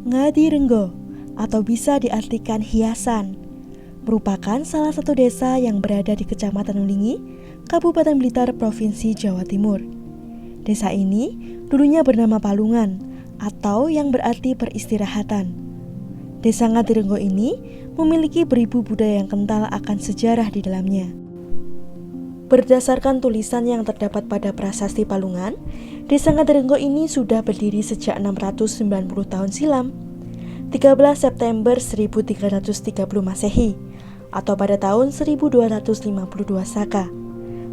Ngadirenggo atau bisa diartikan hiasan merupakan salah satu desa yang berada di Kecamatan Ulingi, Kabupaten Blitar, Provinsi Jawa Timur. Desa ini dulunya bernama Palungan atau yang berarti peristirahatan. Desa Ngadirenggo ini memiliki beribu budaya yang kental akan sejarah di dalamnya. Berdasarkan tulisan yang terdapat pada prasasti Palungan, Desa Ngadirenggo ini sudah berdiri sejak 690 tahun silam, 13 September 1330 Masehi, atau pada tahun 1252 Saka.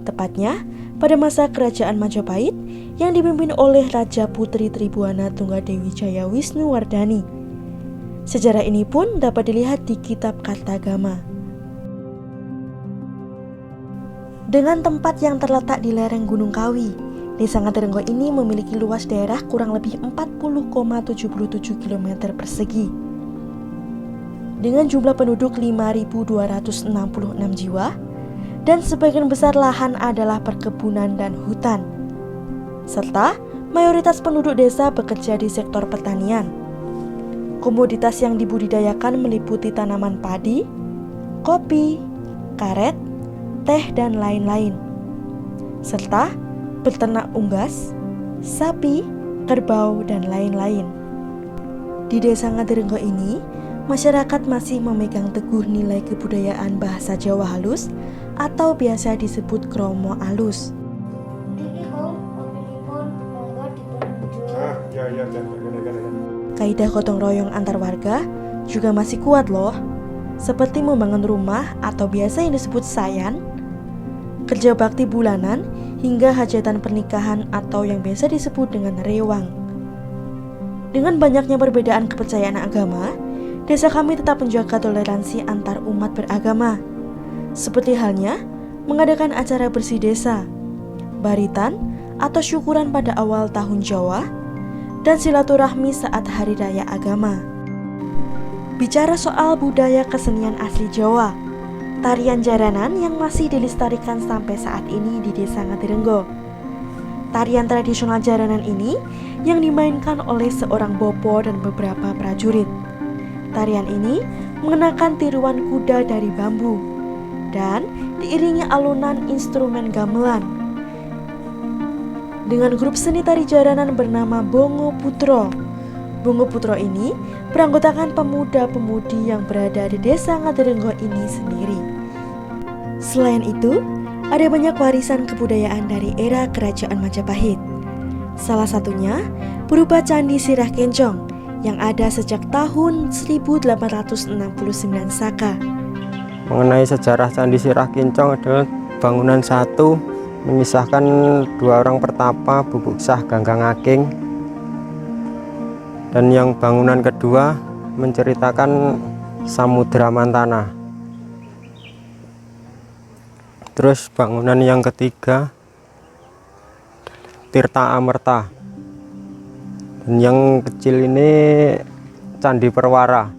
Tepatnya pada masa kerajaan Majapahit yang dipimpin oleh Raja Putri Tribuana Tunggadewi Jaya Wisnuwardani. Sejarah ini pun dapat dilihat di Kitab Kartagama. Dengan tempat yang terletak di lereng Gunung Kawi, Desa Ngadirenggo ini memiliki luas daerah kurang lebih 40,77 km persegi. Dengan jumlah penduduk 5.266 jiwa, dan sebagian besar lahan adalah perkebunan dan hutan. Serta mayoritas penduduk desa bekerja di sektor pertanian. Komoditas yang dibudidayakan meliputi tanaman padi, kopi, karet, teh, dan lain-lain. Serta beternak unggas, sapi, kerbau, dan lain-lain. Di Desa Ngadirenggo ini, masyarakat masih memegang teguh nilai kebudayaan bahasa Jawa halus atau biasa disebut kromo alus. Kaidah gotong royong antar warga juga masih kuat loh, seperti membangun rumah atau biasa yang disebut sayan, kerja bakti bulanan, hingga hajatan pernikahan atau yang biasa disebut dengan rewang. Dengan banyaknya perbedaan kepercayaan agama, desa kami tetap menjaga toleransi antar umat beragama. Seperti halnya mengadakan acara bersih desa, baritan atau syukuran pada awal tahun Jawa, dan silaturahmi saat hari raya agama. Bicara soal budaya kesenian asli Jawa, tarian jaranan yang masih dilestarikan sampai saat ini di Desa Ngadirenggo. Tarian tradisional jaranan ini yang dimainkan oleh seorang bopo dan beberapa prajurit. Tarian ini mengenakan tiruan kuda dari bambu dan diiringi alunan instrumen gamelan. Dengan grup seni tari jaranan bernama Bongo Putro. Bongo Putro ini beranggotakan pemuda-pemudi yang berada di Desa Ngadirenggo ini sendiri. Selain itu, ada banyak warisan kebudayaan dari era Kerajaan Majapahit. Salah satunya berupa Candi Sirah Kencong yang ada sejak tahun 1869 Saka. Mengenai sejarah Candi Sirah Kencong adalah bangunan satu mengisahkan dua orang pertapa Bubuk Sah Ganggang Aking, dan yang bangunan kedua menceritakan Samudra Mantana. Terus bangunan yang ketiga Tirta Amerta, dan yang kecil ini Candi Perwara.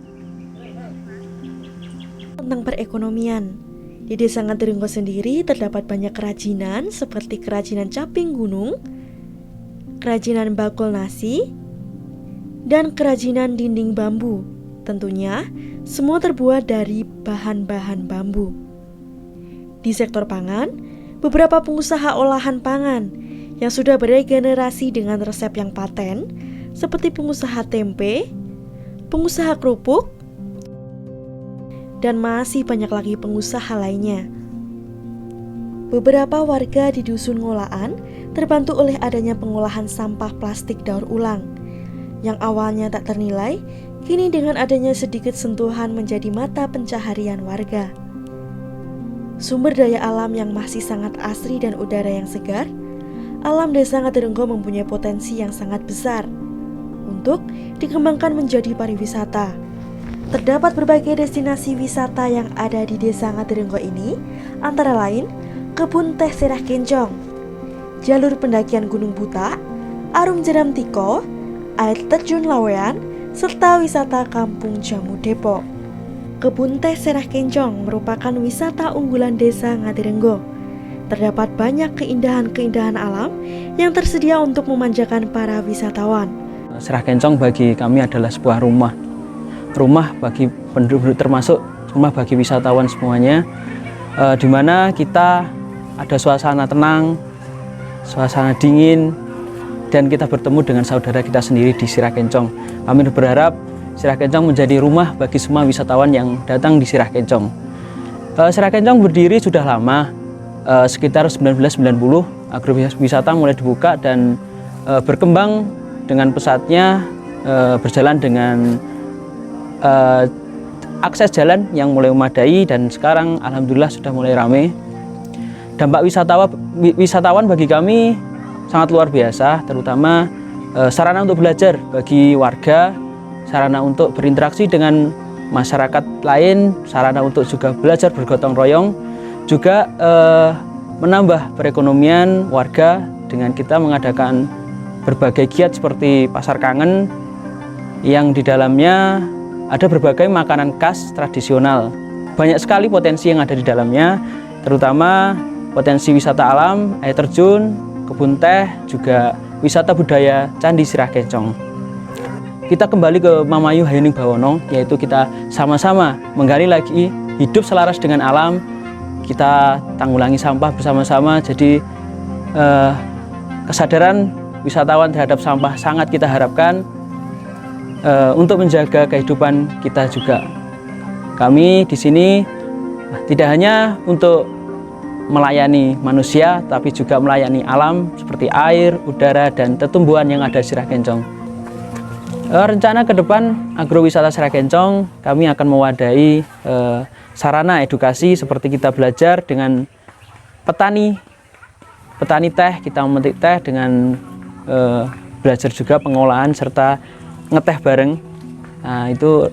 Tentang perekonomian, di Desa Ngadirenggo sendiri terdapat banyak kerajinan seperti kerajinan caping gunung, kerajinan bakul nasi, dan kerajinan dinding bambu. Tentunya semua terbuat dari bahan-bahan bambu. Di sektor pangan, beberapa pengusaha olahan pangan yang sudah beregenerasi dengan resep yang paten, seperti pengusaha tempe, pengusaha kerupuk, dan masih banyak lagi pengusaha lainnya. Beberapa warga di Dusun Ngolaan terbantu oleh adanya pengolahan sampah plastik daur ulang, yang awalnya tak ternilai, kini dengan adanya sedikit sentuhan menjadi mata pencaharian warga. Sumber daya alam yang masih sangat asri dan udara yang segar, alam Desa Ngadirenggo mempunyai potensi yang sangat besar untuk dikembangkan menjadi pariwisata. Terdapat berbagai destinasi wisata yang ada di Desa Ngadirenggo ini, antara lain Kebun Teh Sirah Kencong, jalur pendakian Gunung Buta, Arung Jeram Tiko, air terjun Lawean, serta wisata Kampung Jamu Depok. Kebun Teh Sirah Kencong merupakan wisata unggulan Desa Ngadirenggo. Terdapat banyak keindahan-keindahan alam yang tersedia untuk memanjakan para wisatawan. Sirah Kencong bagi kami adalah sebuah rumah bagi penduduk, termasuk rumah bagi wisatawan semuanya, di mana kita ada suasana tenang, suasana dingin, dan kita bertemu dengan saudara kita sendiri di Sirah Kencong. Kami berharap Sirah Kencong menjadi rumah bagi semua wisatawan yang datang di Sirah Kencong. Sirah Kencong berdiri sudah lama, sekitar 1990 agrowisata mulai dibuka dan berkembang dengan pesatnya, berjalan dengan akses jalan yang mulai memadai, dan sekarang alhamdulillah sudah mulai ramai. Dampak wisatawan bagi kami sangat luar biasa, terutama sarana untuk belajar bagi warga, sarana untuk berinteraksi dengan masyarakat lain, sarana untuk juga belajar bergotong royong, juga menambah perekonomian warga dengan kita mengadakan berbagai giat seperti pasar kangen yang di dalamnya ada berbagai makanan khas tradisional. Banyak sekali potensi yang ada di dalamnya, terutama potensi wisata alam, air terjun, kebun teh, juga wisata budaya Candi Sirah Kencong. Kita kembali ke Mamayu Hayuning Bawono, yaitu kita sama-sama menggali lagi hidup selaras dengan alam, kita tanggulangi sampah bersama-sama. Jadi kesadaran wisatawan terhadap sampah sangat kita harapkan untuk menjaga kehidupan kita juga. Kami di sini tidak hanya untuk melayani manusia, tapi juga melayani alam seperti air, udara, dan tumbuhan yang ada di Sirah Kencong. Rencana ke depan agrowisata Sirah Kencong, kami akan mewadahi sarana edukasi seperti kita belajar dengan petani teh, kita memetik teh dengan belajar juga pengolahan serta ngeteh bareng. Nah, itu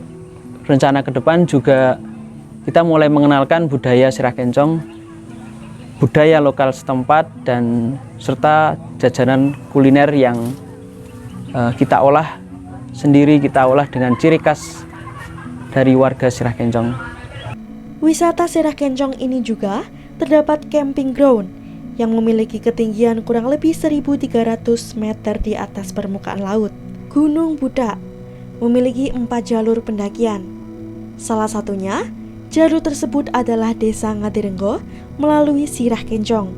rencana ke depan. Juga kita mulai mengenalkan budaya Sirah Kencong, budaya lokal setempat, dan serta jajanan kuliner yang kita olah sendiri, kita olah dengan ciri khas dari warga Sirah Kencong. Wisata Sirah Kencong ini juga terdapat camping ground yang memiliki ketinggian kurang lebih 1.300 meter di atas permukaan laut. Gunung Budak memiliki 4 jalur pendakian. Salah satunya, jalur tersebut adalah Desa Ngadirenggo melalui Sirah Kencong.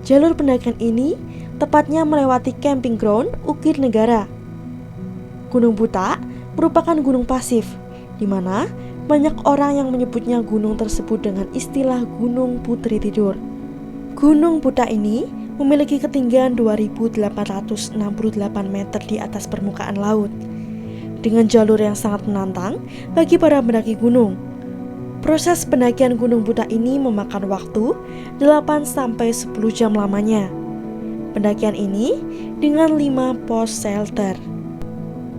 Jalur pendakian ini tepatnya melewati camping ground Ukir Negara. Gunung Budak merupakan gunung pasif, di mana banyak orang yang menyebutnya gunung tersebut dengan istilah Gunung Putri Tidur. Gunung Budak ini memiliki ketinggian 2.868 meter di atas permukaan laut, dengan jalur yang sangat menantang bagi para pendaki gunung. Proses pendakian Gunung Budak ini memakan waktu 8-10 jam lamanya. Pendakian ini dengan 5 pos shelter.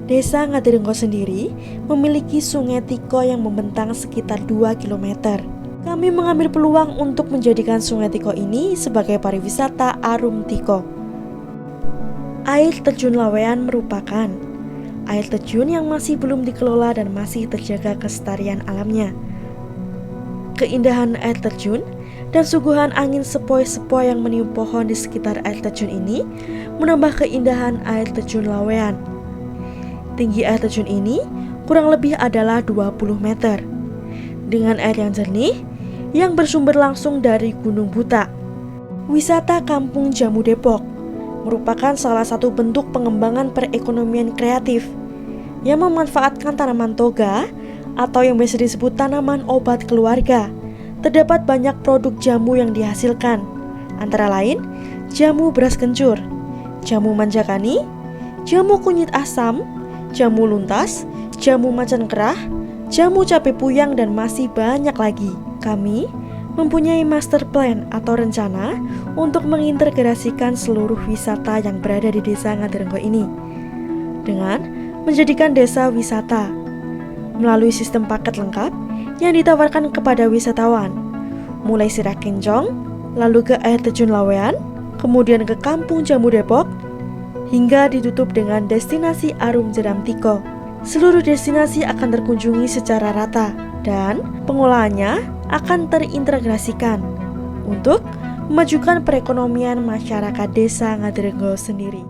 Desa Ngadirenggo sendiri memiliki Sungai Tiko yang membentang sekitar 2 km. Kami mengambil peluang untuk menjadikan Sungai Tiko ini sebagai pariwisata Arum Tiko. Air terjun Lawean merupakan air terjun yang masih belum dikelola dan masih terjaga kelestarian alamnya. Keindahan air terjun dan suguhan angin sepoi-sepoi yang meniup pohon di sekitar air terjun ini menambah keindahan air terjun Lawean. Tinggi air terjun ini kurang lebih adalah 20 meter. Dengan air yang jernih yang bersumber langsung dari Gunung Budak. Wisata Kampung Jamu Depok merupakan salah satu bentuk pengembangan perekonomian kreatif yang memanfaatkan tanaman toga atau yang biasa disebut tanaman obat keluarga. Terdapat banyak produk jamu yang dihasilkan, antara lain jamu beras kencur, jamu manjakani, jamu kunyit asam, jamu luntas, jamu macan kerah, jamu cabe puyang, dan masih banyak lagi. Kami mempunyai master plan atau rencana untuk mengintegrasikan seluruh wisata yang berada di Desa Ngadirenggo ini dengan menjadikan desa wisata melalui sistem paket lengkap yang ditawarkan kepada wisatawan, mulai Sirah Kencong, lalu ke air terjun Lawean, kemudian ke Kampung Jamu Depok, hingga ditutup dengan destinasi Arum Jeram Tiko. Seluruh destinasi akan terkunjungi secara rata dan pengolahannya akan terintegrasikan untuk memajukan perekonomian masyarakat Desa Ngadirenggo sendiri.